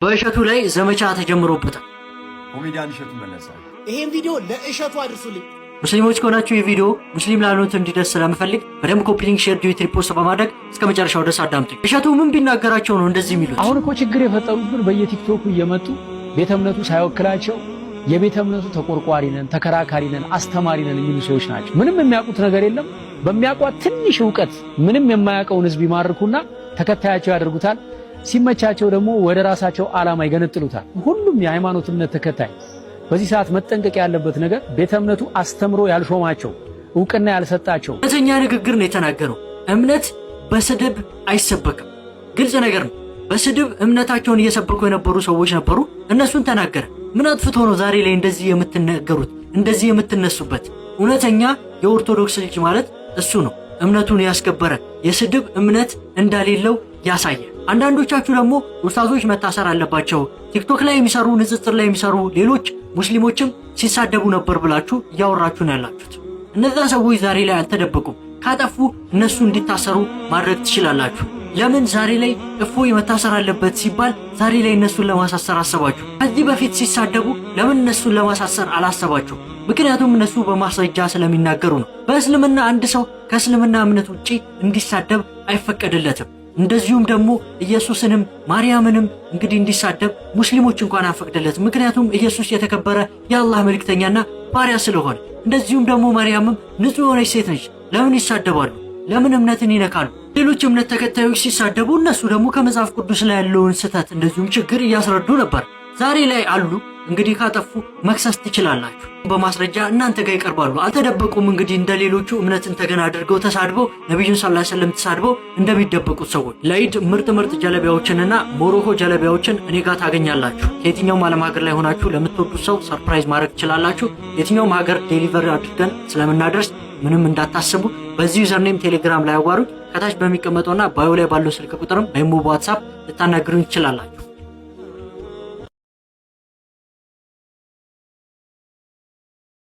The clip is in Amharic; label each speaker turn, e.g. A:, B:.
A: በእሸቱ ላይ ዘመቻ ተጀምሮበታል።
B: ኮሜዲያን እሸቱ መለሰ
C: ይሄን ቪዲዮ ለእሸቱ አድርሱልኝ።
A: ሙስሊሞች ከሆናችሁ የቪዲዮ ሙስሊም ላልሆኑት እንዲደርስ ስለምፈልግ በደንብ ኮፒ ሊንክ፣ ሼር፣ ዲዩት፣ ሪፖስት በማድረግ እስከ መጨረሻው ድረስ አዳምጡኝ። እሸቱ ምን ቢናገራቸው ነው እንደዚህ የሚሉት?
D: አሁን እኮ ችግር የፈጠሩብን በየቲክቶኩ እየመጡ ቤተ እምነቱ ሳይወክላቸው የቤተ እምነቱ ተቆርቋሪ ነን፣ ተከራካሪ ነን፣ አስተማሪ ነን የሚሉ ሰዎች ናቸው። ምንም የሚያውቁት ነገር የለም። በሚያውቋት ትንሽ ዕውቀት ምንም የማያውቀውን ህዝብ ይማርኩና ተከታያቸው ያደርጉታል። ሲመቻቸው ደግሞ ወደ ራሳቸው ዓላማ ይገነጥሉታል። ሁሉም የሃይማኖት እምነት ተከታይ በዚህ ሰዓት መጠንቀቅ ያለበት ነገር ቤተ እምነቱ አስተምሮ ያልሾማቸው ዕውቅና ያልሰጣቸው
A: እውነተኛ ንግግር ነው የተናገረው። እምነት በስድብ አይሰበክም። ግልጽ ነገር ነው። በስድብ እምነታቸውን እየሰበኩ የነበሩ ሰዎች ነበሩ። እነሱን ተናገረ። ምን አጥፍቶ ነው ዛሬ ላይ እንደዚህ የምትናገሩት፣ እንደዚህ የምትነሱበት? እውነተኛ የኦርቶዶክስ ልጅ ማለት እሱ ነው። እምነቱን ያስከበረ የስድብ እምነት እንደሌለው ያሳየ። አንዳንዶቻችሁ ደግሞ ኡስታዞች መታሰር አለባቸው፣ ቲክቶክ ላይ የሚሰሩ ንጽጽር ላይ የሚሰሩ ሌሎች ሙስሊሞችም ሲሳደቡ ነበር ብላችሁ እያወራችሁ ነው ያላችሁት። እነዛ ሰዎች ዛሬ ላይ አልተደበቁም። ካጠፉ እነሱ እንዲታሰሩ ማድረግ ትችላላችሁ። ለምን ዛሬ ላይ እፎይ መታሰር አለበት ሲባል ዛሬ ላይ እነሱን ለማሳሰር አሰባችሁ? ከዚህ በፊት ሲሳደቡ ለምን እነሱን ለማሳሰር አላሰባችሁ? ምክንያቱም እነሱ በማስረጃ ስለሚናገሩ ነው። በእስልምና አንድ ሰው ከእስልምና እምነት ውጪ እንዲሳደብ አይፈቀድለትም። እንደዚሁም ደግሞ ኢየሱስንም ማርያምንም እንግዲህ እንዲሳደብ ሙስሊሞች እንኳን አይፈቅድለትም። ምክንያቱም ኢየሱስ የተከበረ የአላህ መልእክተኛና ባሪያ ስለሆነ። እንደዚሁም ደግሞ ማርያምም ንጹህ የሆነች ሴት ነች። ለምን ይሳደባሉ? ለምን እምነትን ይነካሉ? ሌሎች እምነት ተከታዮች ሲሳደቡ እነሱ ደግሞ ከመጽሐፍ ቅዱስ ላይ ያለውን ስህተት እንደዚሁም ችግር እያስረዱ ነበር። ዛሬ ላይ አሉ። እንግዲህ ካጠፉ መክሰስ ትችላላችሁ። በማስረጃ እናንተ ጋር ይቀርባሉ። አልተደበቁም። እንግዲህ እንደሌሎቹ እምነትን ተገና አድርገው ተሳድበው ነብዩን ሰለላሁ ዐለይሂ ወሰለም ተሳድበው እንደሚደበቁት ሰዎች ለኢድ ምርጥ ጀለቢያዎችንና ሞሮኮ ጀለቢያዎችን እኔ ጋር ታገኛላችሁ። ከየትኛውም ዓለም ሀገር ላይ ሆናችሁ ለምትወዱት ሰው ሰርፕራይዝ ማድረግ ትችላላችሁ። የትኛውም ሀገር ዴሊቨሪ አድርገን ስለምናደርስ ምንም እንዳታስቡ። በዚህ ዩዘርኔም ቴሌግራም ላይ አዋሩኝ። ከታች በሚቀመጠውና ባዮ ላይ ባለው ስልክ ቁጥርም በኢሞ፣ በዋትስአፕ ልታናግሩኝ ትችላላችሁ።